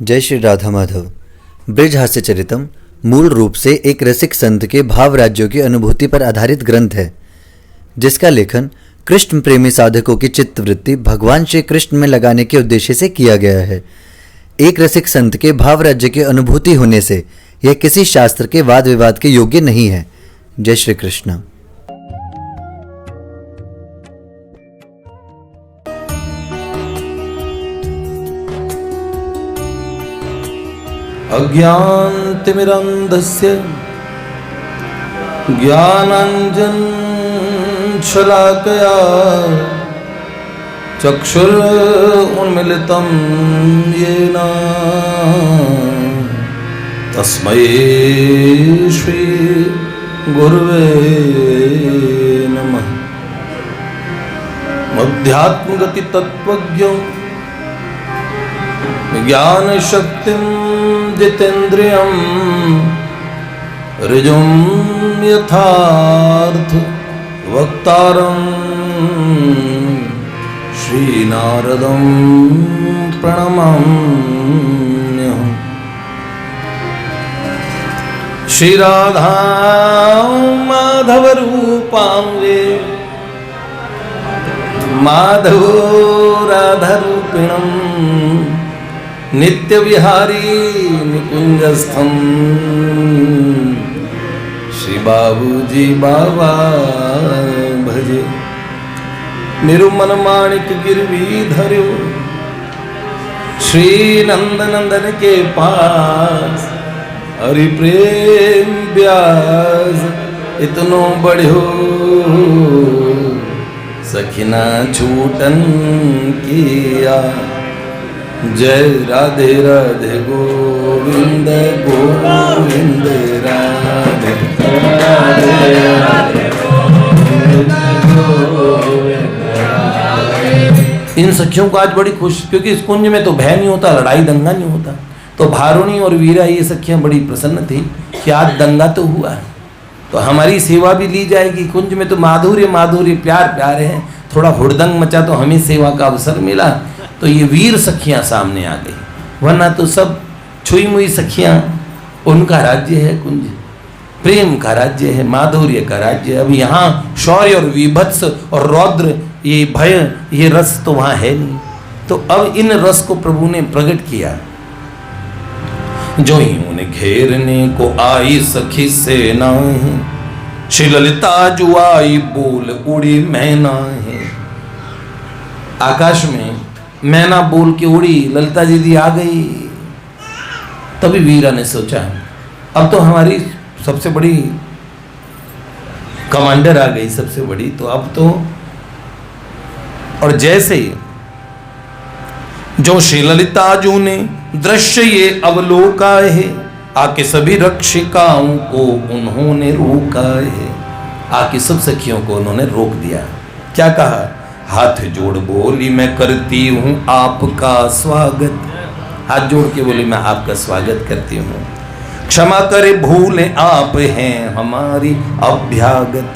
जय श्री राधा माधव। ब्रज हास्य चरितम मूल रूप से एक रसिक संत के भाव राज्यों की अनुभूति पर आधारित ग्रंथ है, जिसका लेखन कृष्ण प्रेमी साधकों की चित्तवृत्ति भगवान श्री कृष्ण में लगाने के उद्देश्य से किया गया है। एक रसिक संत के भाव राज्य की अनुभूति होने से यह किसी शास्त्र के वाद विवाद के योग्य नहीं है। जय श्री कृष्ण। अज्ञानतिमिरन्धस्य ज्ञानाञ्जनशलाकया चक्षुरुन्मीलितं येन तस्मै श्रीगुरुवे नमः। अध्यात्मगतितत्त्वज्ञो ज्ञानशक्तिं जितेन्द्रियं ऋजुं यथार्थ वक्तारं श्रीनारदं प्रणमाम्यहम्। श्रीराधा माधवरूपां वे माधव राधारूपिणं नित्यविहारी निकुंजस्थं श्री बाबूजी बाबा भजे। निरुमन माणिक गिरवीधर्यो श्री नंद नंदन के पास हरि प्रेम व्यास इतनो बढ़ो सखिना छूटन किया। जय राधे राधे गोविंद गोविंद राधे राधे राधे गोविंद। इन सखियों को आज बड़ी खुश, क्योंकि इस कुंज में तो भय नहीं होता, लड़ाई दंगा नहीं होता। तो भारुणी और वीरा ये सखियां बड़ी प्रसन्न थी कि आज दंगा तो हुआ है, तो हमारी सेवा भी ली जाएगी। कुंज में तो माधुर्य माधुर्य प्यार प्यार है, थोड़ा हुड़दंग मचा तो हमें सेवा का अवसर मिला। तो ये वीर सखियां सामने आ गई, वरना तो सब छुई मुई सखियां, उनका राज्य है कुंज, प्रेम का राज्य है, माधुर्य का राज्य है। अब यहाँ शौर्य और विभत्स और रौद्र, ये भय, ये रस तो वहाँ है नहीं। तो अब इन रस को प्रभु ने प्रकट किया। जो ही उन्हें घेरने को आई सखी से नाही, श्री ललिता जुआई बोल उड़ी मैना है। आकाश में मैना बोल के उड़ी, ललिता दीदी आ गई। तभी वीरा ने सोचा अब तो हमारी सबसे बड़ी कमांडर आ गई, सबसे बड़ी, तो अब तो। और जैसे जो श्री ललिता जू ने दृश्य ये अवलोका है, आके सभी रक्षिकाओं को उन्होंने रोका है। आके सब सखियों को उन्होंने रोक दिया। क्या कहा? हाथ जोड़ बोली मैं करती हूँ आपका स्वागत। हाथ जोड़ के बोली मैं आपका स्वागत करती हूँ। क्षमा करे भूले आप हैं हमारी अभ्यागत।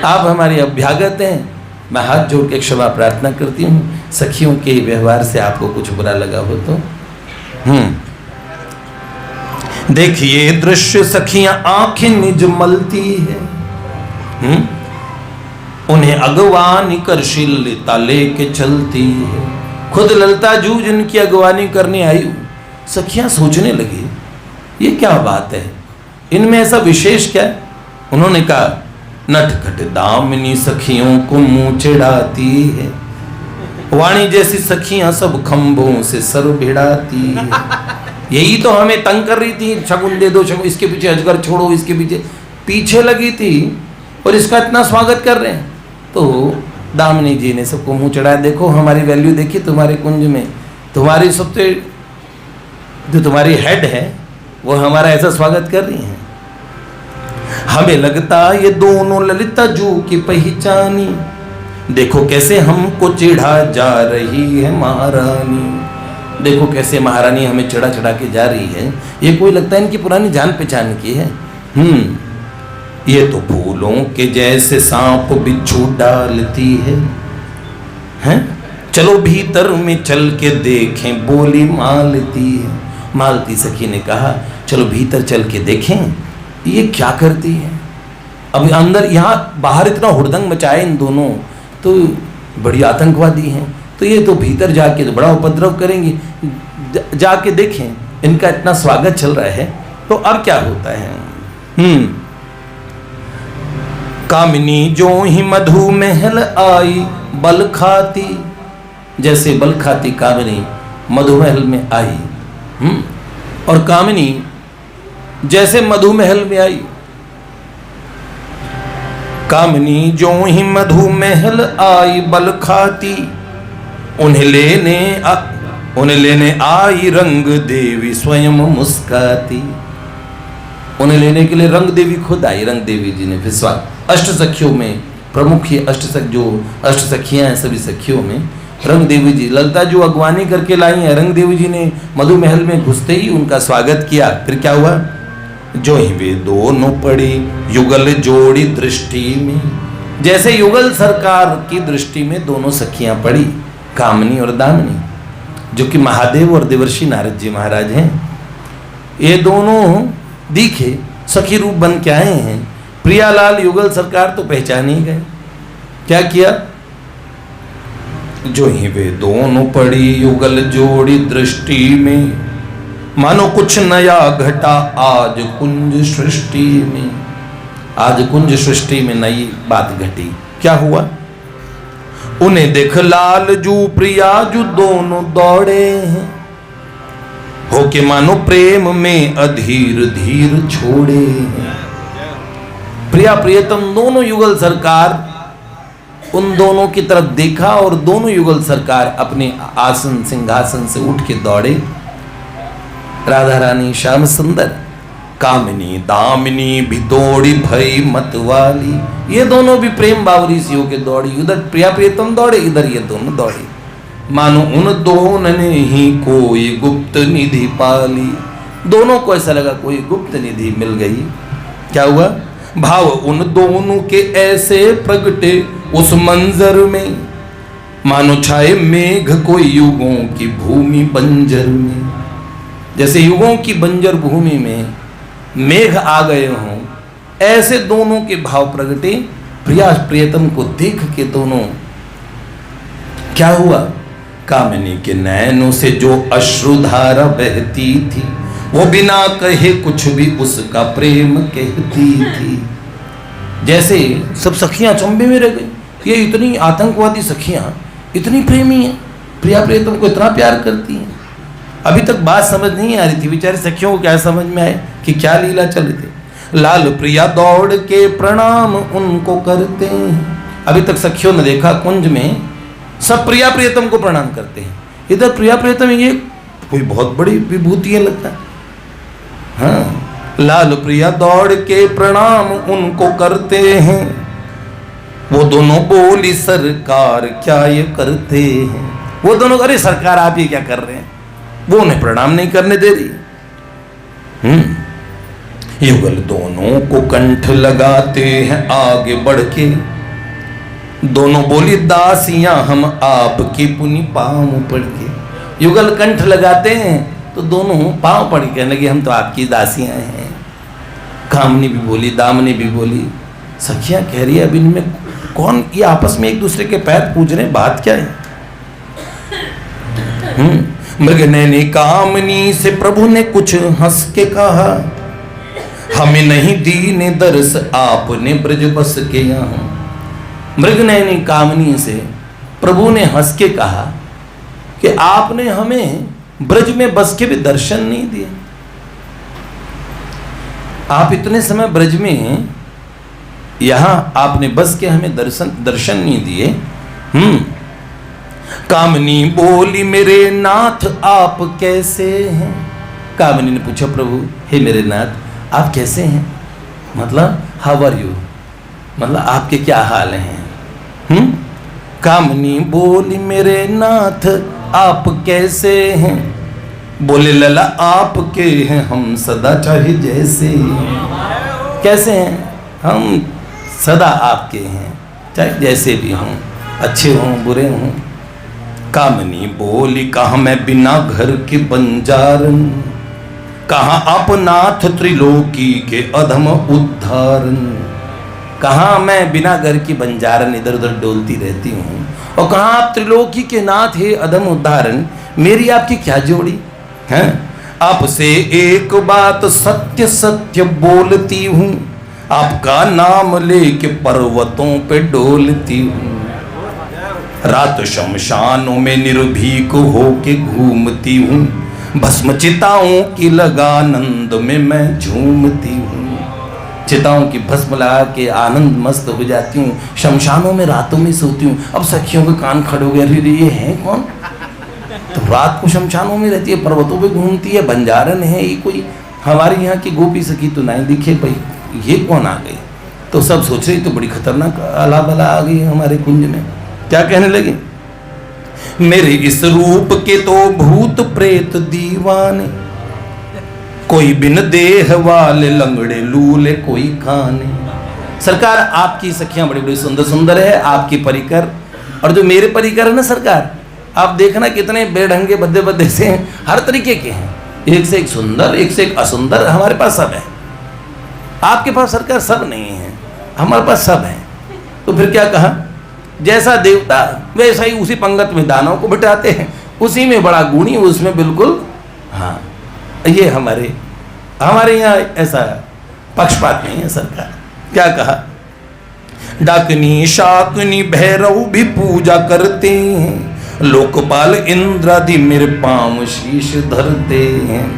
आप हमारी अभ्यागत हैं, मैं हाथ जोड़ के क्षमा प्रार्थना करती हूँ। सखियों के व्यवहार से आपको कुछ बुरा लगा हो तो। देखिए दृश्य सखियां आंखें निज मलती है, उन्हें अगवानी कर ललिता लेके चलती है। खुद ललिता जू जिनकी अगवानी करने आई, सखियां सोचने लगी ये क्या बात है, इनमें ऐसा विशेष क्या है। उन्होंने कहा नटखट दामिनी सखियों को मुंह चिढ़ाती है, वाणी जैसी सखियां सब खंभों से सर भिड़ाती है। यही तो हमें तंग कर रही थी, शगुन दे दो शगुन, इसके पीछे अजगर छोड़ो, इसके पीछे लगी थी, और इसका इतना स्वागत कर रहे हैं। तो दामिनी जी ने सबको मुंह चढ़ाया, देखो हमारी वैल्यू देखिए तुम्हारे कुंज में, तुम्हारी सबसे जो तुम्हारी हेड है वो हमारा ऐसा स्वागत कर रही है। हमें लगता ये दोनों ललिता जू की पहचानी, देखो कैसे हमको चिढ़ा जा रही है महारानी। देखो कैसे महारानी हमें चढ़ा चढ़ा के जा रही है, ये कोई लगता है इनकी पुरानी जान पहचान की है। ये तो फूलों के जैसे सांप बिच्छू डालती है, हैं? चलो भीतर में चल के देखें, बोली मालती है। मालती सखी ने कहा चलो भीतर चल के देखें ये क्या करती है। अभी अंदर यहाँ बाहर इतना हुड़दंग मचाए इन दोनों, तो बड़ी आतंकवादी हैं, तो ये तो भीतर जाके तो बड़ा उपद्रव करेंगी, जाके देखें। इनका इतना स्वागत चल रहा है, तो अब क्या होता है। कामिनी जो ही मधु महल आई बल खाती, जैसे बल खाती कामिनी मधुमहल में आई। और कामिनी जैसे मधुमहल में आई, कामिनी जो ही मधुमहल आई बल खाती, उन्हें लेने आई रंग देवी स्वयं मुस्काती। उन्हें लेने के लिए रंग देवी खुद आई। रंग देवी जी ने फिर अष्ट सखियों में प्रमुख ये अष्ट सखियां हैं, सभी सखियों में रंग देवी जी, ललिता जो अगवानी करके लाई हैं, रंग देवी जी ने मधुमहल में घुसते ही उनका स्वागत किया। फिर क्या हुआ, जो ही वे दोनों पड़ी युगल जोड़ी दृष्टि में, जैसे युगल सरकार की दृष्टि में दोनों सखियां पड़ी, कामनी और दामिनी, जो कि महादेव और देवर्षि नारद जी महाराज हैं। ये दोनों दिखे सखी रूप बन के आए हैं। प्रियालाल युगल सरकार तो पहचान ही गए। क्या किया, जो ही वे दोनों पड़ी युगल जोड़ी दृष्टि में, मानो कुछ नया घटा आज कुंज सृष्टि में। आज कुंज सृष्टि में नई बात घटी। क्या हुआ, उन्हें देख लाल जू प्रिया जू दोनों दौड़े हैं, होके मानो प्रेम में अधीर धीर छोड़े हैं। प्रिया प्रियतम दोनों युगल सरकार उन दोनों की तरफ देखा और दोनों युगल सरकार अपने आसन सिंहासन से उठ के दौड़े। राधा रानी श्याम सुंदर, कामिनी दामिनी भी दौड़ी भई मतवाली, ये दोनों भी प्रेम बावरी सी होके दौड़ी। उधर प्रिया प्रियतम दौड़े, इधर ये दोनों दौड़े, मानो उन दोनों ने ही कोई गुप्त निधि पाली। दोनों को ऐसा लगा कोई गुप्त निधि मिल गई। क्या हुआ, भाव उन दोनों के ऐसे प्रगटे उस मंजर में, मानो छाए मेघ कोई युगों की भूमि बंजर में। जैसे युगों की बंजर भूमि में मेघ आ गए हों, ऐसे दोनों के भाव प्रगटे। प्रिया प्रियतम को देख के दोनों, क्या हुआ, कामिनी के नैनों से जो अश्रुधारा बहती थी, वो बिना कहे कुछ भी उसका प्रेम कहती थी। जैसे सब सखियां चंबे में रह गई, ये इतनी आतंकवादी सखियां इतनी प्रेमी हैं, प्रिया प्रियतम को इतना प्यार करती हैं। अभी तक बात समझ नहीं आ रही थी, बेचारे सखियों को क्या समझ में आए कि क्या लीला चल रही थी। लाल प्रिया दौड़ के प्रणाम उनको करते हैं। अभी तक सखियों ने देखा कुंज में सब प्रिया प्रियतम को प्रणाम करते हैं, इधर प्रिया प्रियतम ये कोई बहुत बड़ी विभूति है लगता है। हाँ, लाल प्रिया दौड़ के प्रणाम उनको करते हैं, वो दोनों बोली सरकार क्या ये करते हैं। वो दोनों, अरे सरकार आप ये क्या कर रहे हैं, वो उन्हें प्रणाम नहीं करने दे रही। युगल दोनों को कंठ लगाते हैं आगे बढ़ के, दोनों बोली दासियां हम आपकी पुनि पांव पड़ के। युगल कंठ लगाते हैं तो दोनों पांव पड़ के कहने लगे हम तो आपकी दासियां हैं। कामनी भी बोली, दामनी भी बोली। सखियां कह रही है अब इनमें कौन, ये आपस में एक दूसरे के पैर पूज रहे हैं, बात क्या है। मृगनयनी कामनी से प्रभु ने कुछ हंस के कहा, हमें नहीं दीने दर्श आपने ब्रज बस के यहाँ। मृगनयनी कामनी से प्रभु ने हंस के कहा कि आपने हमें ब्रज में बस के भी दर्शन नहीं दिए। आप इतने समय ब्रज में, यहां आपने बस के हमें दर्शन नहीं दिए। कामनी बोली मेरे नाथ आप कैसे हैं। कामनी ने पूछा प्रभु हे मेरे नाथ आप कैसे हैं, मतलब हाउ आर यू, मतलब आपके क्या हाल हैं। कामनी बोली मेरे नाथ आप कैसे हैं, बोले लला आपके हैं हम सदा चाहे जैसे। कैसे हैं, हम सदा आपके हैं चाहे जैसे भी हों, अच्छे हों बुरे हों। कामनी बोली कहा मैं बिना घर के बंजारन, कहा अपनाथ त्रिलोकी के अधम उद्धारन। कहा मैं बिना घर की बंजारन इधर उधर डोलती रहती हूँ, और कहा आप त्रिलोकी के नाथ हे अधम उद्धारन, मेरी आपकी क्या जोड़ी है। आपसे एक बात सत्य सत्य बोलती हूँ, आपका नाम लेके पर्वतों पे डोलती हूँ। रात शमशानों में निर्भीक होके घूमती हूँ, भस्म चिताओं की लगानंद में मैं झूमती हूँ। चिताओं की भस्म लगा के आनंद मस्त हो जाती हूँ, शमशानों में रातों में सोती हूँ। अब सखियों के कान खड़े हो गए, अरे ये है कौन? तो रात को शमशानों में रहती है, पर्वतों पे घूमती है, बंजारन है, ये कोई हमारे यहाँ की गोपी सखी तो नहीं दिखे भाई, ये कौन आ गई? तो सब सोच रहे तो बड़ी खतरनाक आला बला आ गई हमारे कुंज में। क्या कहने लगे, मेरे इस रूप के तो भूत प्रेत दीवाने, कोई बिन देह वाले लंगड़े लूले कोई खाने। सरकार आपकी सखियां बड़ी बड़ी सुंदर सुंदर है, आपकी परिकर, और जो मेरे परिकर है ना सरकार, आप देखना कितने बेढंगे बद्दे बद्दे से हैं, हर तरीके के हैं, एक से एक सुंदर, एक से एक असुंदर, हमारे पास सब है। आपके पास सरकार सब नहीं है, हमारे पास सब है। तो फिर क्या कहा, जैसा देवता वैसा ही उसी पंगत में दानव को बिठाते हैं, उसी में बड़ा गुणी, उसमें बिल्कुल। हाँ, ये हमारे यहाँ ऐसा पक्षपात नहीं है सरकार। क्या कहा, डाकनी शाकनी भैरव भी पूजा करते हैं, लोकपाल इंद्रादि मेरे पांव शीश धरते हैं।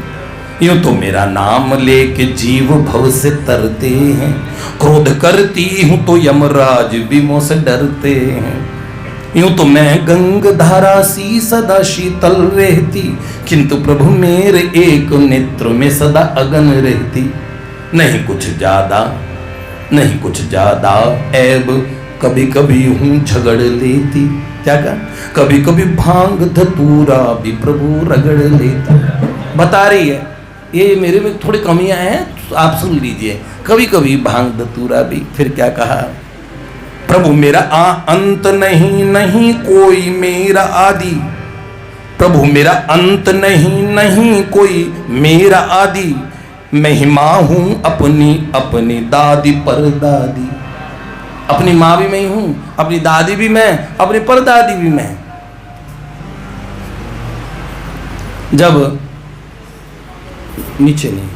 यूं तो मेरा नाम लेके जीव भव से तरते हैं, क्रोध करती हूं तो यमराज भी मुझसे डरते हैं। यूं तो मैं गंग धारा सी सदा शीतल रहती, किंतु प्रभु मेरे एक नेत्र में सदा अगन रहती। नहीं कुछ ज्यादा ऐब कभी कभी हूं झगड़ लेती। क्या कहा, कभी कभी भांग धतूरा भी प्रभु रगड़ लेता। बता रही है ये मेरे में थोड़ी कमियां हैं, तो आप सुन लीजिए, कभी कभी भांग धतूरा भी। फिर क्या कहा, प्रभु मेरा अंत नहीं कोई मेरा आदि, प्रभु मेरा अंत नहीं कोई मेरा आदि, महिमा हूं अपनी दादी परदादी। अपनी माँ भी मैं हूं, अपनी दादी भी मैं, अपनी परदादी भी मैं। जब नीचे नहीं,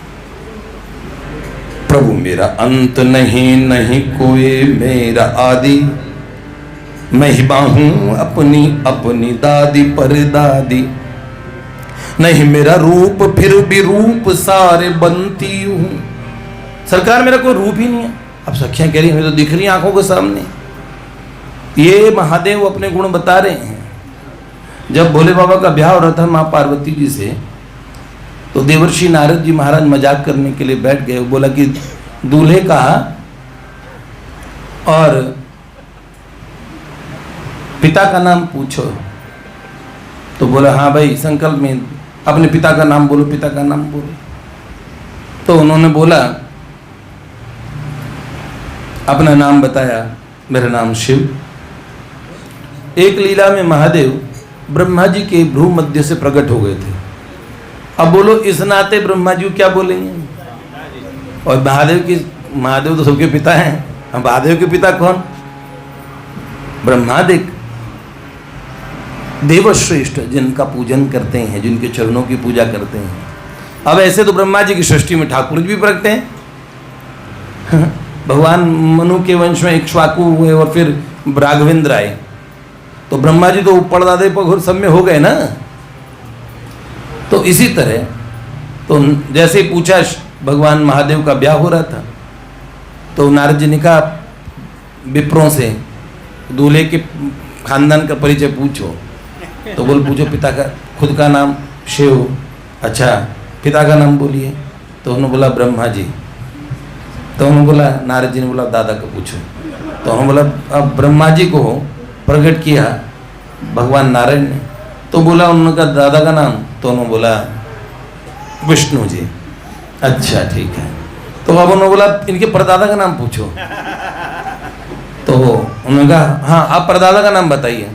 प्रभु मेरा अंत नहीं कोई मेरा आदि, महिमा हूं अपनी दादी परदादी। नहीं मेरा रूप फिर भी रूप सारे बनती हूं। सरकार मेरा कोई रूप ही नहीं है। अब सखियां कह रही हमें तो दिख रही आंखों के सामने। ये महादेव अपने गुण बता रहे हैं। जब भोले बाबा का ब्याह हो रहा था माँ पार्वती जी से, तो देवर्षि नारद जी महाराज मजाक करने के लिए बैठ गए। बोला कि दूल्हे कहा और पिता का नाम पूछो। तो बोला हाँ भाई, संकल्प में अपने पिता का नाम बोलो, पिता का नाम बोलो। तो उन्होंने बोला, अपना नाम बताया, मेरा नाम शिव। एक लीला में महादेव ब्रह्मा जी के भ्रू मध्य से प्रकट हो गए थे। अब बोलो इस नाते ब्रह्मा जी क्या बोलेंगे? और महादेव तो सबके पिता हैं। अब महादेव के पिता कौन? ब्रह्मादिक देवश्रेष्ठ, जिनका पूजन करते हैं, जिनके चरणों की पूजा करते हैं। अब ऐसे तो ब्रह्मा जी की सृष्टि में ठाकुर जी भी प्रकटे हैं। भगवान मनु के वंश में इक्ष्वाकु हुए और फिर राघवेंद्र आए, तो ब्रह्मा जी तो परदादे पर सब में हो गए ना। तो इसी तरह तो जैसे पूछा, भगवान महादेव का ब्याह हो रहा था, तो नारद जी ने कहा विप्रों से दूल्हे के खानदान का परिचय पूछो। तो बोल पूछो पिता का, खुद का नाम शिव। अच्छा पिता का नाम बोलिए। तो उन्होंने बोला ब्रह्मा जी। तो उन्होंने बोला, नारद जी ने बोला दादा का पूछो। तो उन्होंने बोला अब ब्रह्मा जी को प्रकट किया भगवान नारायण ने। तो बोला उनका दादा का नाम। तो उन्होंने बोला विष्णु जी। अच्छा ठीक है। तो अब उन्होंने बोला इनके परदादा का नाम पूछो। तो उन्होंने कहा हाँ आप परदादा का नाम बताइए।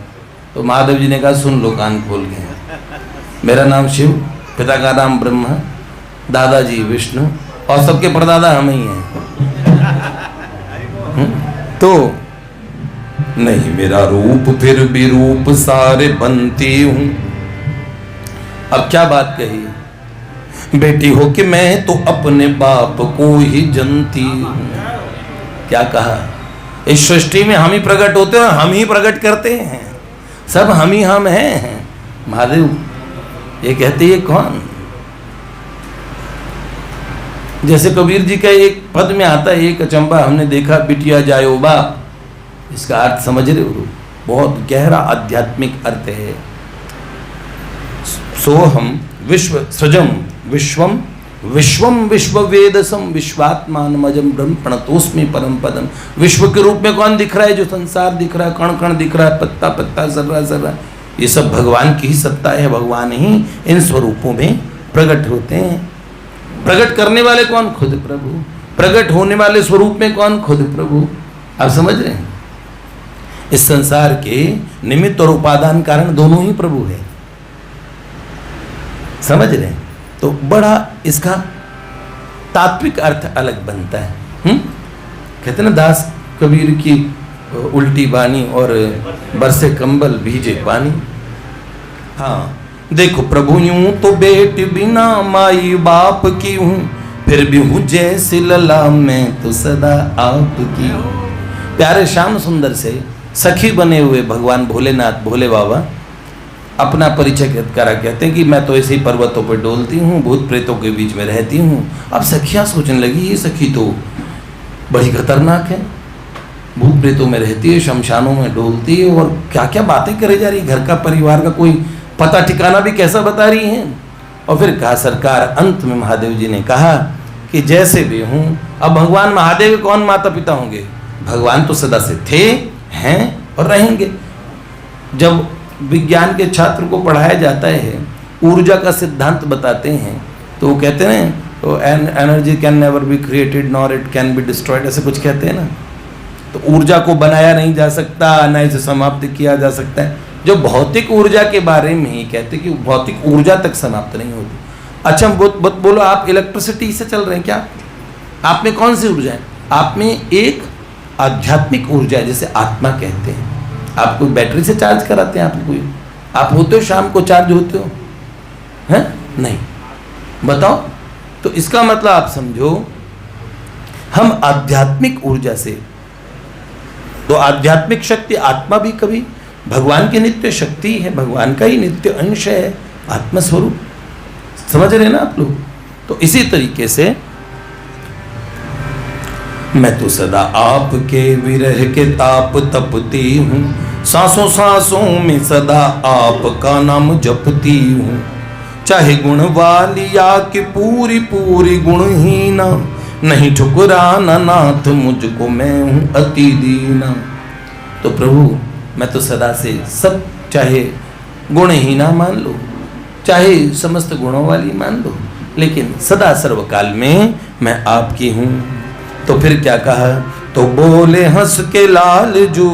तो महादेव जी ने कहा सुन लो कान खोल के, मेरा नाम शिव, पिता का नाम ब्रह्मा, दादाजी विष्णु और सबके परदादा हम ही हैं। तो नहीं मेरा रूप फिर भी रूप सारे बनती हूं। अब क्या बात कही, बेटी हो कि मैं तो अपने बाप को ही जनती हूं। क्या कहा, इस सृष्टि में हम ही प्रकट होते हैं, हम ही प्रकट करते हैं, सब हम ही हम हैं। महादेव ये कहते ये कौन, जैसे कबीर जी का एक पद में आता है, एक अचंबा हमने देखा बिटिया जायो बाप। इसका अर्थ समझ रहे हो, बहुत गहरा आध्यात्मिक अर्थ है। सोहम विश्व सृजम विश्वम विश्वम विश्ववेदसम विश्वात्मानमजम ब्रह्म प्रणतोस्मि परम पदम। विश्व के रूप में कौन दिख रहा है, जो संसार दिख रहा है, कण कण दिख रहा है, पत्ता पत्ता सर्रा सर्रा, ये सब भगवान की ही सत्ता है। भगवान ही इन स्वरूपों में प्रकट होते हैं। प्रकट करने वाले कौन, खुद प्रभु। प्रकट होने वाले स्वरूप में कौन, खुद प्रभु। आप समझ रहे हैं, इस संसार के निमित्त और उपादान कारण दोनों ही प्रभु है। समझ रहे हैं, तो बड़ा इसका तात्विक अर्थ अलग बनता है। कहते ना दास कबीर की उल्टी बानी और बरसे कंबल भीजे पानी। हाँ देखो प्रभु यूं तो बेटी बिना माई बाप की हूँ, फिर भी हूँ जैसे लला मैं तो सदा आपकी हूँ। प्यारे श्याम सुंदर से सखी बने हुए भगवान भोलेनाथ भोले बाबा अपना परिचय करा, कहते हैं कि मैं तो ऐसे ही पर्वतों पर डोलती हूँ, भूत प्रेतों के बीच में रहती हूँ। अब सखियाँ सोचने लगी ये सखी तो बड़ी खतरनाक है, भूत प्रेतों में रहती है, शमशानों में डोलती है और क्या क्या बातें करे जा रही है, घर का परिवार का कोई पता ठिकाना भी कैसा बता रही हैं। और फिर कहा सरकार, अंत में महादेव जी ने कहा कि जैसे भी हूँ, अब भगवान महादेव कौन माता पिता होंगे, भगवान तो सदा से थे, हैं और रहेंगे। जब विज्ञान के छात्र को पढ़ाया जाता है, ऊर्जा का सिद्धांत बताते हैं, तो वो कहते हैं तो energy can never be created nor it can be destroyed, ऐसे कुछ कहते हैं ना। तो ऊर्जा को बनाया नहीं जा सकता, ना इसे समाप्त किया जा सकता है। जो भौतिक ऊर्जा के बारे में ही कहते कि भौतिक ऊर्जा तक समाप्त नहीं होती। अच्छा बोलो आप इलेक्ट्रिसिटी से चल रहे हैं क्या, आप में कौन सी ऊर्जा है, आप में एक आध्यात्मिक ऊर्जा है जिसे आत्मा कहते हैं। आप कोई बैटरी से चार्ज कराते हैं, आप कोई आप होते हो शाम को चार्ज होते हो, हैं नहीं, बताओ। तो इसका मतलब आप समझो, हम आध्यात्मिक ऊर्जा से, तो आध्यात्मिक शक्ति आत्मा भी कभी भगवान की नित्य शक्ति है, भगवान का ही नित्य अंश है, आत्मस्वरूप। समझ रहे ना आप लोग। तो इसी तरीके से मैं तो सदा आपके विरह के ताप तपती हूँ, सांसों सांसों में सदा आपका नाम जपती हूँ। चाहे गुण वाली या कि पूरी पूरी गुणहीना, नहीं ठुकराना नाथ मुझको, मैं हूँ अति दीना। तो प्रभु मैं तो सदा से सब, चाहे गुणहीना मान लो, चाहे समस्त गुणों वाली मान लो, लेकिन सदा सर्वकाल में मैं आपकी हूँ। तो फिर क्या कहा, तो बोले हंस के लाल जू,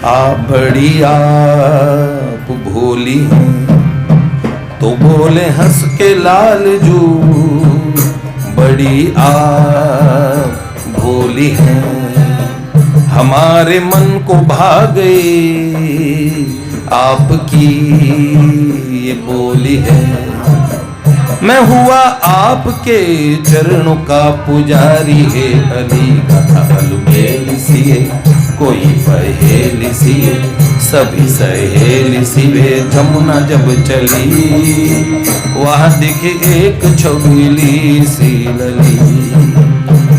आप बड़ी आप भोली हैं। तो बोले हंस के लाल जू, बड़ी आप भोली हैं। हमारे मन को भा गई आपकी ये बोली है। मैं हुआ आपके चरणों का पुजारी है, अली गाथा अलबेल सिए, कोई पहेली सिए, सभी सहेली सिए। जमुना जब चली वहाँ दिखे एक छबीली सी लली,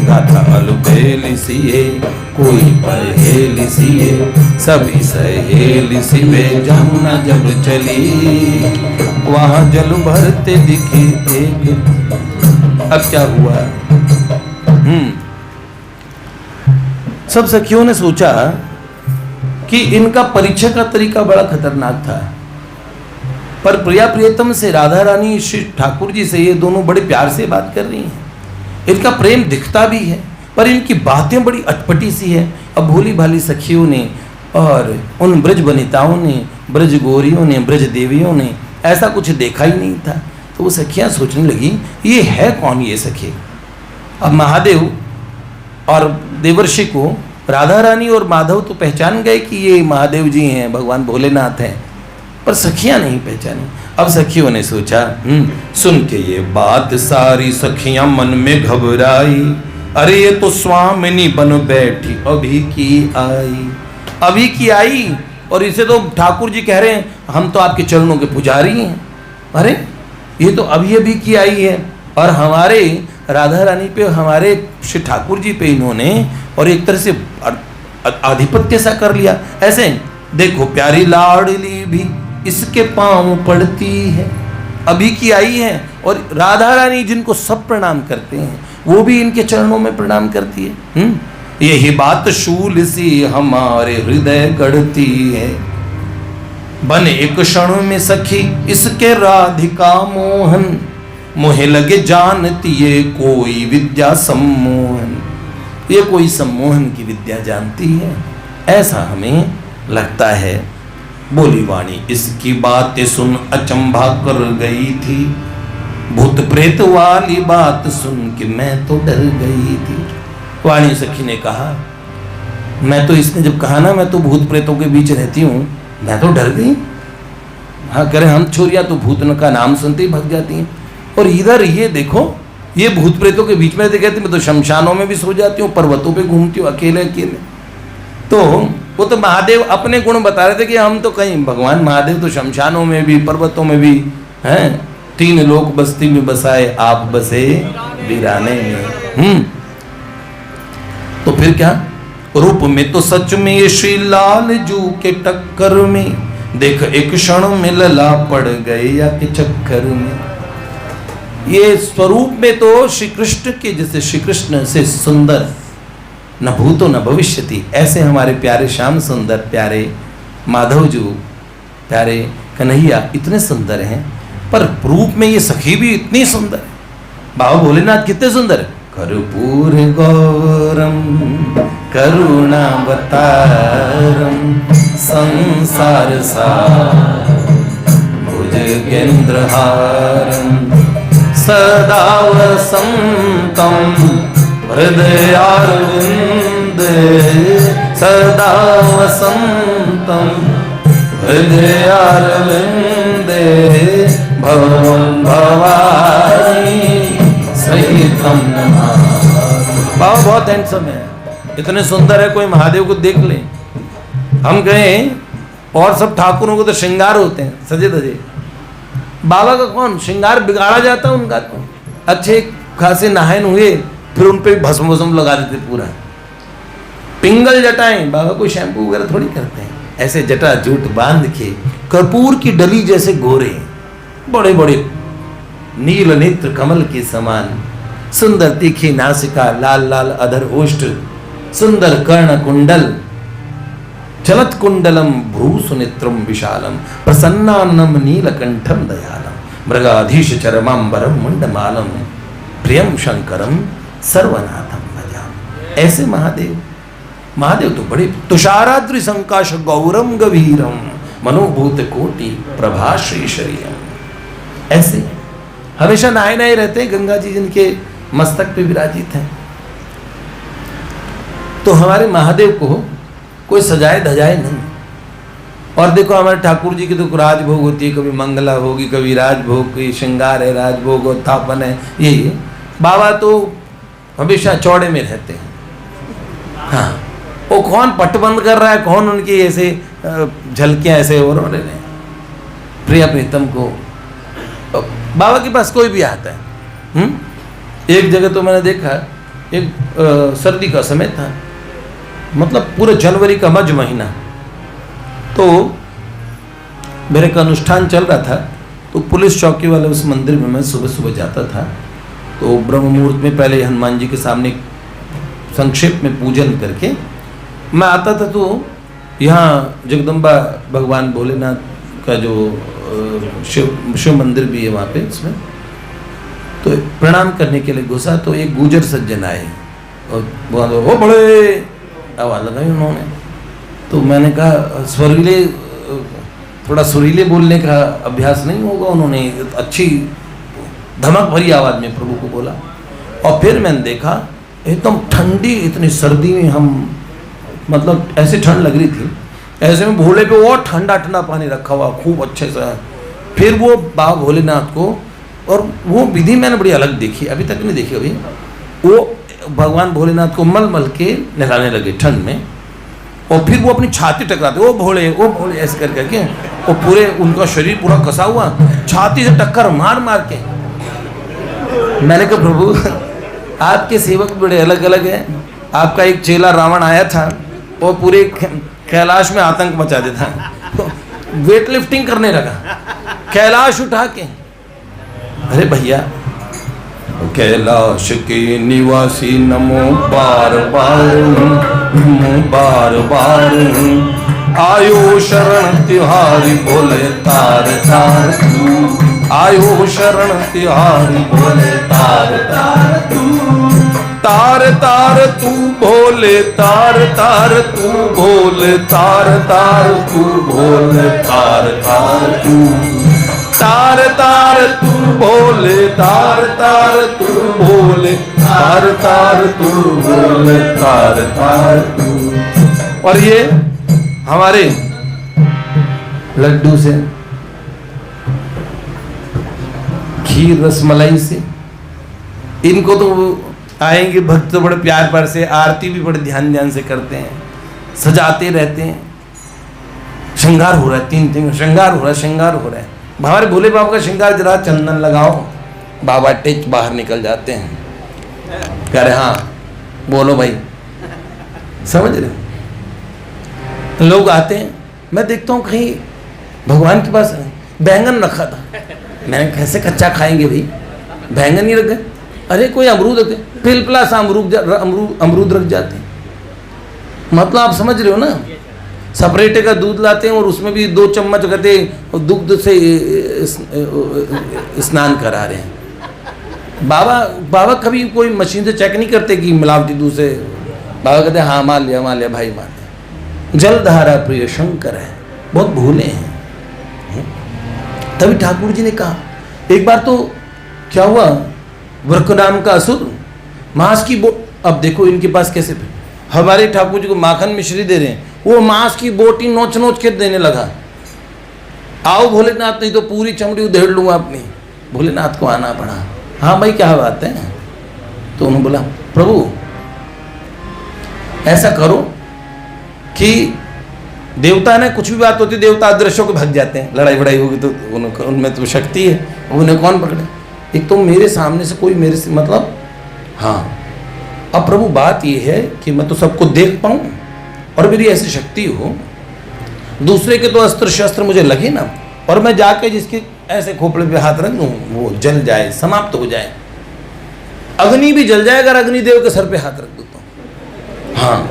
गाथा अलबेल सिए, कोई पहेली सिए, सभी सहेली सिए। जमुना जब चली वहाँ जल भरते दिखे एक। अब क्या हुआ, सब सखियों ने सोचा कि इनका परिचय का तरीका बड़ा खतरनाक था, पर प्रिया प्रियतम से, राधा रानी श्री ठाकुर जी से ये दोनों बड़े प्यार से बात कर रही हैं। इनका प्रेम दिखता भी है, पर इनकी बातें बड़ी अटपटी सी है। अब भोली भाली सखियों ने और उन ब्रज वनिताओं ने, ब्रज गोरियों ने, ब्रज देवियों ने ऐसा कुछ देखा ही नहीं था। तो वो सखियाँ सोचने लगी ये है कौन ये सखी। अब महादेव और देवर्षि को राधा रानी और माधव तो पहचान गए कि ये महादेव जी हैं, भगवान भोलेनाथ हैं, पर सखियां नहीं पहचानी। अब सखियों ने सोचा सुन के ये बात सारी सखियां मन में घबराई, अरे ये तो स्वामिनी बन बैठी अभी की आई, अभी की आई, और इसे तो ठाकुर जी कह रहे हैं हम तो आपके चरणों के पुजारी हैं। अरे ये तो अभी अभी की आई है, और हमारे राधा रानी पे, हमारे श्री ठाकुर जी पे इन्होंने और एक तरह से आधिपत्य सा कर लिया। ऐसे देखो प्यारी लाडली भी इसके पांव पड़ती है, अभी की आई है, और राधा रानी जिनको सब प्रणाम करते हैं वो भी इनके चरणों में प्रणाम करती है। यही बात शूल सी हमारे हृदय गढ़ती है, बन एक क्षण में सखी इसके राधिका मोहन, मोहे लगे जानती ये कोई विद्या सम्मोहन, ये कोई सम्मोहन की विद्या जानती है, ऐसा हमें लगता है। बोली वाणी इसकी बातें सुन अचंभा कर गई थी, भूत प्रेत वाली बात सुन के मैं तो डर गई थी। वाणी सखी ने कहा मैं तो, इसने जब कहा ना मैं तो भूत प्रेतों के बीच रहती हूँ, मैं तो डर गई। हाँ करें हम छोरियाँ तो भूत का नाम सुनते ही भग जाती हैं, और इधर ये देखो ये भूत प्रेतों के बीच में रहते, कहती मैं तो शमशानों में भी सो जाती हूँ, पर्वतों पे घूमती हूँ अकेले अकेले। तो वो तो महादेव अपने गुण बता रहे थे कि हम तो कहीं, भगवान महादेव तो शमशानों में भी पर्वतों में भी हैं, 3 लोक बस्ती में बसाए आप बसे वीराने में। तो फिर क्या रूप में तो सच में ये श्री लाल जू के टक्कर में, देख एक क्षण में लला पड़ गए या के चक्कर में। ये स्वरूप में तो श्री कृष्ण के जैसे, श्री कृष्ण से सुंदर न भूतो न भविष्यति, ऐसे हमारे प्यारे श्याम सुंदर, प्यारे माधव जू, प्यारे कन्हैया इतने सुंदर हैं, पर रूप में ये सखी भी इतनी सुंदर है। बाबा भोलेनाथ कितने सुंदर है। कर्पूर गौरम करुणावतारम संसार सारम भुजगेंद्रहारम सदा वसंतम हृदयारविंदे, सदा वसंतम हृदयारविंदे भवं भवानी सहितम नमामि। बाबा बहुत हैंडसम है, इतने सुंदर है, कोई महादेव को देख ले। हम गए और सब ठाकुरों को तो श्रृंगार होते हैं सजे धजे, बाबा का कौन श्रृंगार बिगाड़ा जाता है उनका। तो अच्छे खासे नहायन हुए फिर उन पे भस्म भस्म लगा देते पूरा, पिंगल जटाएं, बाबा कोई शैम्पू वगैरह थोड़ी करते हैं, ऐसे जटा जूट बांध के कर्पूर की डली जैसे गोरे, बड़े बड़े नील नेत्र कमल के समान, सुंदर तीखी नासिका, लाल लाल अधर ओष्ठ, सुंदर कर्ण कुंडल, चलत कुंडलम भ्रू सुनेत्रम विशालम प्रसन्नानम नीलकंठम दयालम मृगाधीश चरमांबरम मुंडमालम प्रियम शंकरम सर्वनाथम भजामि। ऐसे महादेव, महादेव तो बड़े तुषाराद्रि संकाश गौरम गभीरम मनोभूत कोटि प्रभा श्री शरीरम। ऐसे हमेशा नहाए नहाए रहते हैं, गंगा जी जिनके मस्तक पे विराजित हैं। तो हमारे महादेव को कोई सजाए धजाए नहीं। और देखो हमारे ठाकुर जी की तो राजभोग होती है, कभी मंगला होगी, कभी राजभोग, की श्रृंगार है, राजभोग उत्थापन है, यही है। बाबा तो हमेशा चौड़े में रहते हैं। हाँ, वो कौन पट बंद कर रहा है, कौन उनकी ऐसे झलकियां ऐसे हो रहे हैं। प्रिया प्रीतम को बाबा के पास कोई भी आता है। एक जगह तो मैंने देखा, एक सर्दी का समय था, मतलब पूरे जनवरी का मध्य महीना, तो मेरे का अनुष्ठान चल रहा था। तो पुलिस चौकी वाले उस मंदिर में मैं सुबह सुबह जाता था। तो ब्रह्म मुहूर्त में पहले हनुमान जी के सामने संक्षेप में पूजन करके मैं आता था। तो यहाँ जगदम्बा भगवान भोलेनाथ का जो शिव मंदिर भी है वहाँ पे, इसमें तो प्रणाम करने के लिए घुसा। तो एक गुजर सज्जन आए और वो बड़े आवाज लगाई उन्होंने। तो मैंने कहा स्वर्गीय थोड़ा सुरीले बोलने का अभ्यास नहीं होगा? उन्होंने अच्छी धमक भरी आवाज़ में प्रभु को बोला। और फिर मैंने देखा एकदम ठंडी, इतनी सर्दी में हम, मतलब ऐसे ठंड लग रही थी, ऐसे में भोले पे और ठंडा ठंडा पानी रखा हुआ खूब अच्छे से। फिर वो बाबा भोलेनाथ को, और वो विधि मैंने बड़ी अलग देखी, अभी तक नहीं देखी। अभी वो भगवान भोलेनाथ को मल मल के नहलाने लगे ठंड में, और फिर वो अपनी छाती टकराते, वो भोले ऐसे कर करके, और पूरे उनका शरीर पूरा कसा हुआ, छाती से टक्कर मार मार के। मैंने कहा प्रभु आपके सेवक बड़े अलग अलग हैं। आपका एक चेला रावण आया था, वो पूरे कैलाश में आतंक मचा देता, वेट लिफ्टिंग करने लगा कैलाश उठा के। अरे भैया, कैलाश के निवासी नमो बार बार, नमो बार बार, आयो शरण तिहारी बोले तार तार तू, आयो शरण तिहारी बोले तार तार तू, तार तार तू भोले तार तार तू भोले तार तार तू भोले तार तार तू, तार तार तू भोले तार तार तू भोले तार तार तू भोले तार तार तू। और ये हमारे लड्डू से, खीर रसमलाई से, इनको तो आएंगे भक्त तो बड़े प्यार पर से, आरती भी बड़े ध्यान ध्यान से करते हैं, सजाते रहते हैं। श्रृंगार हो रहा है, 3 श्रृंगार हो रहा है, श्रृंगार हो रहा है। हमारे भोले बाबा का श्रृंगार, जरा चंदन लगाओ, बाबा टेच बाहर निकल जाते हैं। कह रहे हाँ बोलो भाई, समझ रहे हो? लोग आते हैं, मैं देखता हूँ कहीं भगवान के पास बैंगन रखा था, मैंने कैसे कच्चा खाएंगे भाई, बैंगन ही रख गए। अरे कोई अमरूद रखते, पिलपला सा अमरूद रख जाते हैं। मतलब आप समझ रहे हो ना, सपरेटे का दूध लाते हैं और उसमें भी 2 चम्मच कहते दुग्ध से स्नान करा रहे हैं। बाबा कभी कोई मशीन से चेक नहीं करते कि मिलावटी दूध से। बाबा कहते हैं हाँ मान लिया भाई मान लिया। जलधारा प्रिय शंकर है, बहुत भूले हैं। तभी ठाकुर जी ने कहा, एक बार तो क्या हुआ, वृक नाम का असुर मांस की अब देखो इनके पास कैसे, हमारे ठाकुर जी को माखन मिश्री दे रहे हैं, वो मांस की बोटी नोच नोच के देने लगा। आओ भोलेनाथ, नहीं तो पूरी चमड़ी उधेड़ लूंगा अपनी। भोलेनाथ को आना पड़ा। हाँ भाई क्या बात है? तो उन्होंने बोला प्रभु ऐसा करो कि देवता ने कुछ भी बात होती, देवता अदृश्यों को भाग जाते हैं, लड़ाई वड़ाई होगी तो उनमें तो शक्ति है, उन्हें कौन पकड़े। एक तो मेरे सामने से कोई मेरे से मतलब, हाँ अब प्रभु बात ये है कि मैं तो सबको देख पाऊं और मेरी ऐसी शक्ति हो, दूसरे के तो अस्त्र शस्त्र मुझे लगे ना, और मैं जाके जिसके ऐसे खोपड़े पे हाथ रख दूं वो जल जाए, समाप्त हो जाए, अग्नि भी जल जाए अगर अग्निदेव के सर पे हाथ रख दूं तो। हाँ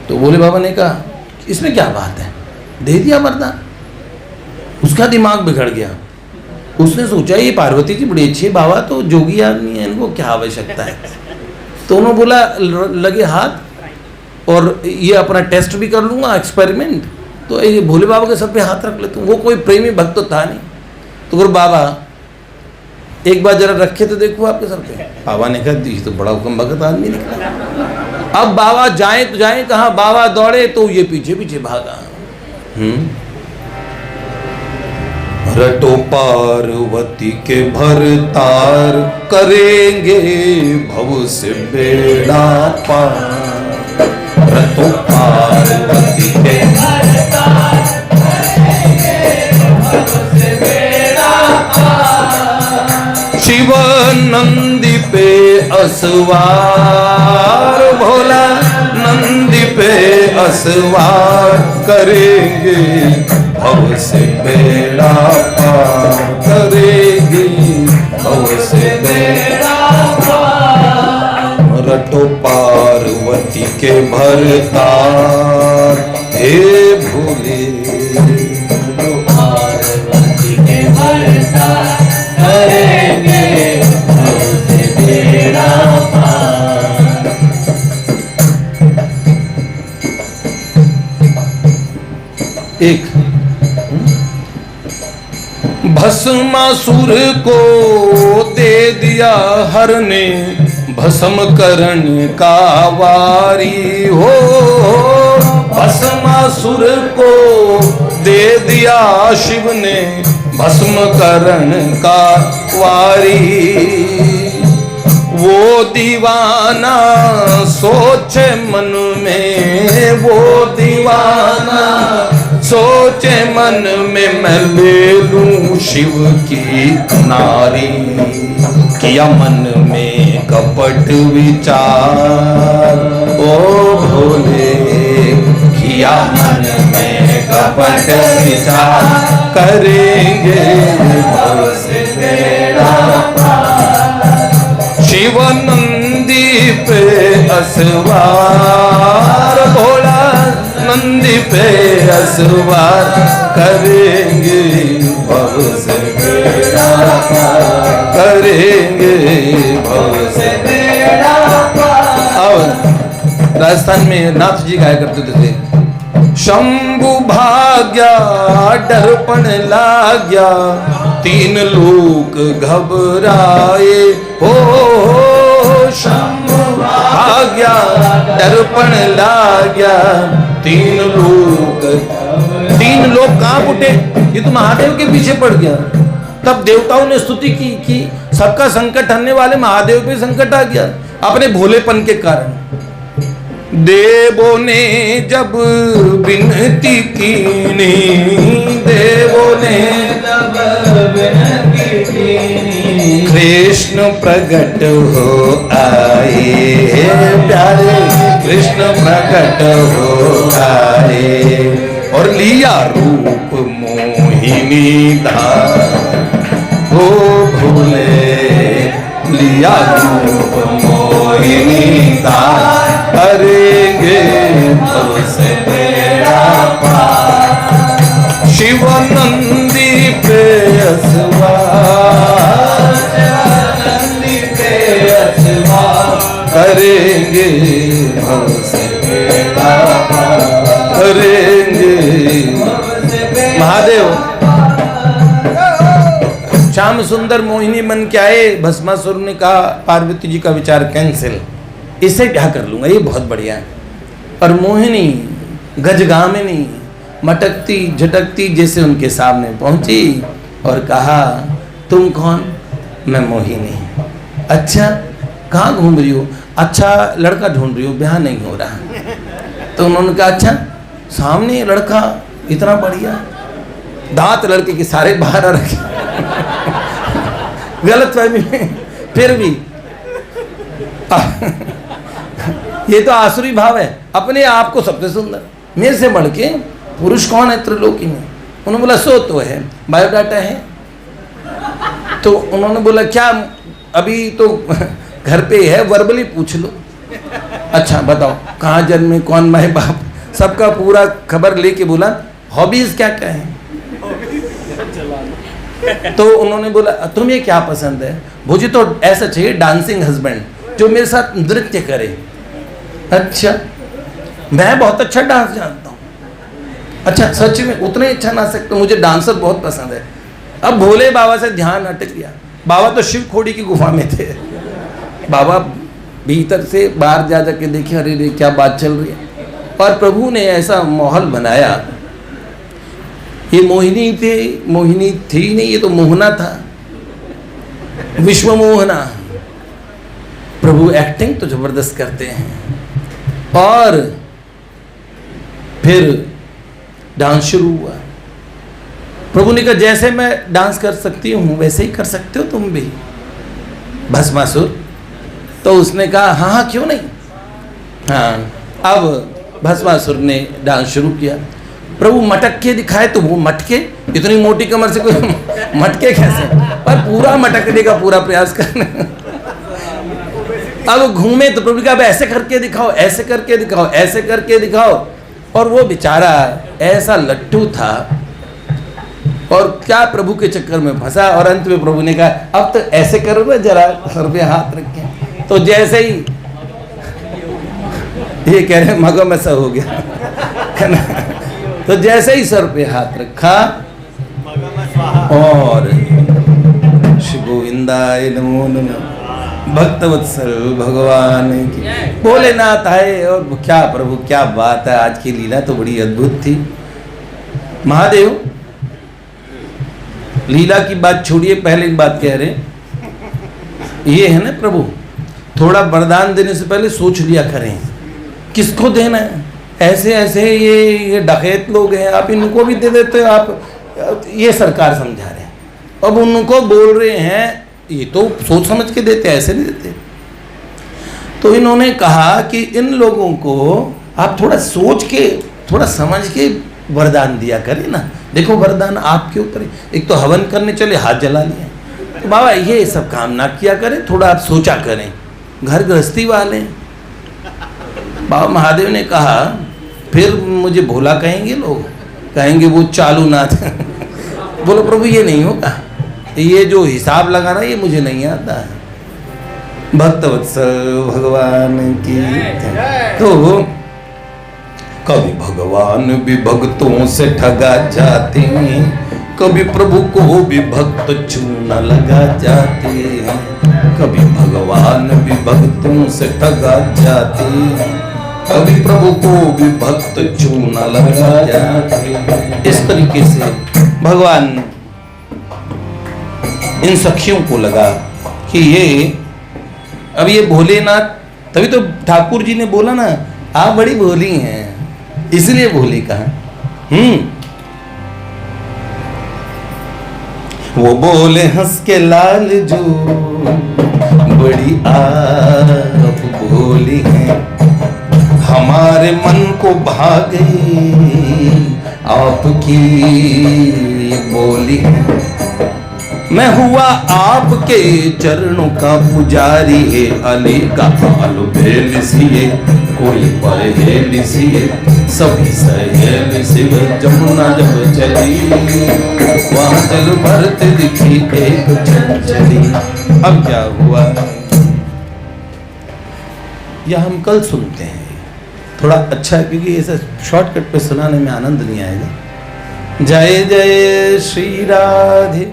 तो भोले बाबा ने कहा इसमें क्या बात है, दे दिया वरदान। उसका दिमाग बिगड़ गया, उसने सोचा ये पार्वती जी बड़ी अच्छी है, बाबा तो जोगी आदमी है, इनको क्या आवश्यकता है। तो उन्होंने बोला लगे हाथ, और ये अपना टेस्ट भी कर लूंगा, एक्सपेरिमेंट। तो ये भोले बाबा के सर पे हाथ रख लेते, वो कोई प्रेमी भक्त तो था नहीं। तो फिर बाबा एक बार जरा रखे तो देखो आपके सर पे। बाबा ने कहा ये तो बड़ा हुक्म भगत आदमी निकला। अब बाबा जाए तो जाए कहाँ, बाबा दौड़े तो ये पीछे पीछे भागा। रटो पार्वती के भरतार, करेंगे भव से बेड़ा पार। रटो पार्वती के भरतार, करेंगे भव से बेड़ा पार। शिव नंदी पे असवार, भोला नंदी पे असवार, करेंगे भव से बेड़ा पार, करेगी भव से बेड़ा पार। रटो पार्वती के भरतार, हे भोले पार्वती के भरतार, करेंगे भव से बेड़ा पार। भस्मासुर को दे दिया हर ने भस्म करण का वारी हो। भस्मासुर को दे दिया शिव ने भस्म करण का वारी। वो दीवाना सोचे मन में, वो दीवाना सोचे मन में, मैं ले लूं शिव की नारी। किया मन में कपट विचार, ओ भोले किया मन में कपट विचार, करेंगे भव से बेड़ा पार। शिव नंदी पे असवार, भोला नंदी पे असवार, करेंगे भव से बेड़ा पार, करेंगे भव से बेड़ा पार। और राजस्थान में नाथ जी गाया करते थे, शंभु भाग्या दर्पण लाग्या, तीन लोक घबराए हो। शंभु भाग्या दर्पण लाग्या, तीन लोक कहाँ उठे? ये तो महादेव के पीछे पड़ गया। तब देवताओं ने स्तुति की कि सबका संकट हरने वाले महादेव पे संकट आ गया अपने भोलेपन के कारण। देवों ने जब विनती कीनी, देवों ने जब विनती कीनी, कृष्ण प्रकट हो आए, प्यारे कृष्ण प्रकट हो आए। और लिया रूप मोहिनी धार, हो भोले लिया रूप मोहिनी धार, करेंगे भव से बेड़ा पार। शिव नंदी पे असवार, नंदी पे असवार, करेंगे भव से बेड़ा पार, करेंगे। महादेव श्याम सुंदर मोहिनी मन के आए। भस्मासुर ने कहा पार्वती जी का विचार कैंसिल, इससे क्या कर लूंगा, ये बहुत बढ़िया है। और मोहिनी गजगामिनी मटकती झटकती जैसे उनके सामने पहुंची और कहा, तुम कौन? मैं मोहिनी। अच्छा, कहाँ घूम रही हो? अच्छा, लड़का ढूंढ रही हो, ब्याह नहीं हो रहा। तो उन्होंने कहा, अच्छा सामने लड़का इतना बढ़िया, दांत लड़के के सारे बाहर आ रखे। गलत फहमी में फिर भी ये तो आसुरी भाव है, अपने आप को सबसे सुंदर, मेरे से बढ़ के पुरुष कौन है त्रिलोकी में? उन्होंने बोला सो तो है, बायोडाटा है। तो उन्होंने बोला क्या अभी तो घर पे है, वर्बली पूछ लो। अच्छा बताओ कहाँ जन्मे, कौन माए बाप, सबका पूरा खबर लेके बोला हॉबीज क्या क्या है। तो उन्होंने बोला तुम्हें क्या पसंद है? मुझे तो ऐसा चाहिए डांसिंग हस्बैंड जो मेरे साथ नृत्य करे। अच्छा, मैं बहुत अच्छा डांस जानता हूँ। अच्छा सच में उतना ही अच्छा ना सकता, मुझे डांसर बहुत पसंद है। अब भोले बाबा से ध्यान अटक गया। बाबा तो शिव खोड़ी की गुफा में थे। बाबा भीतर से बाहर जा जाके देखे, अरे रे क्या बात चल रही है। और प्रभु ने ऐसा माहौल बनाया, ये मोहिनी थी नहीं, ये तो मोहना था, विश्व मोहना। प्रभु एक्टिंग तो जबरदस्त करते हैं। और फिर डांस शुरू हुआ। प्रभु ने कहा जैसे मैं डांस कर सकती हूँ वैसे ही कर सकते हो तुम भी भस्मासुर। तो उसने कहा हाँ हाँ क्यों नहीं। हाँ, अब भस्मासुर ने डांस शुरू किया। प्रभु मटक के दिखाए तो वो मटके, इतनी मोटी कमर से कोई मटके कैसे, पर पूरा मटकने का पूरा प्रयास करने। अब घूमे तो प्रभु का ऐसे करके दिखाओ, ऐसे करके दिखाओ, ऐसे करके दिखाओ। और वो बेचारा ऐसा लट्टू था और क्या प्रभु के चक्कर में फंसा। और अंत में प्रभु ने कहा अब तो ऐसे करो ना जरा, सर पे हाथ रख के। तो जैसे ही ये कह रहे मगो में सा हो गया। तो जैसे ही सर पे हाथ रखा और श्री गोविंदाय नमो नमः। भक्तवत्सल भगवान की भोलेनाथ आए। और क्या प्रभु, क्या बात है, आज की लीला तो बड़ी अद्भुत थी। महादेव, लीला की बात छोड़िए, पहले एक बात कह रहे, ये है ना प्रभु, थोड़ा वरदान देने से पहले सोच लिया करें किसको देना है। ऐसे ऐसे ये डकैत लोग हैं, आप इनको भी दे देते हो। आप ये सरकार समझा रहे हैं, अब उनको बोल रहे हैं, ये तो सोच समझ के देते, ऐसे नहीं देते। तो इन्होंने कहा कि इन लोगों को आप थोड़ा सोच के, थोड़ा समझ के वरदान दिया करें ना। देखो वरदान आपके ऊपर है। एक तो हवन करने चले, हाथ जला लिया, तो बाबा ये सब काम ना किया करें, थोड़ा आप सोचा करें, घर गृहस्थी वाले। बाबा महादेव ने कहा, फिर मुझे भोला कहेंगे लोग, कहेंगे वो चालू नाथ। बोलो प्रभु ये नहीं होगा, ये जो हिसाब लगाना ये मुझे नहीं आता है। भक्तवत्सल भगवान की। तो कभी भगवान भी भक्तों से ठगा जाते हैं, कभी प्रभु को भी भक्त चूना लगा जाते हैं। कभी भगवान भी भक्तों से ठगा जाते हैं, कभी प्रभु को भी भक्त चूना लगा जाते हैं। इस तरीके से भगवान इन सखियों को लगा कि ये, अब ये भोलेनाथ, तभी तो ठाकुर जी ने बोला ना, आप बड़ी भोली हैं, इसलिए भोली कहा। वो बोले हंस के लाल जो, बड़ी आप भोली हैं, हमारे मन को भा गई आपकी बोली है। मैं हुआ आपके चरणों का पुजारी है, अली का हाल बेल सिए, कोई परहेली सिए, सभी सहेली शिव जमुना जब चली, वहां जल भरते दिखी एक चंचली। अब क्या हुआ यह हम कल सुनते हैं, थोड़ा अच्छा है, क्योंकि ऐसा शॉर्टकट पे सुनाने में आनंद नहीं आएगा। जय जय श्री राधे।